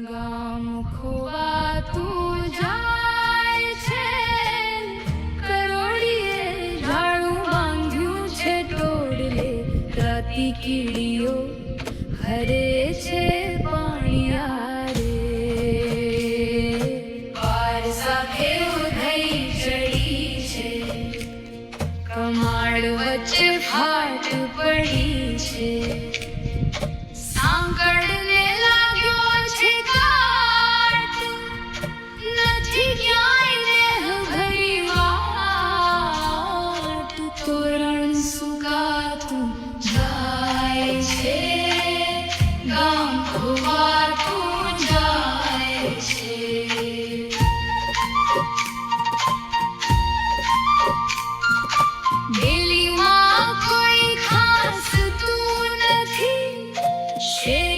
ગામ ખોવાતું જાય છે, કરોડીએ ઝાડું બાંધ્યું છે ટોડલે, રાતી કીડીઓ હરે છે પાણિયા રે, બાર સાથે ઉધઈ ચડી છે, કમાડ વચ્ચે ફાટ પડી છે, સાંકળને લાગ્યો છે કાટ, નથી ક્યાંય દેહ ભરી વાટ, તોરણ સુકાતું જાય છે, ગામ ખોવાતું જાય છે. ડેલીમાં કોઈ ખાસ તું નથી, શેર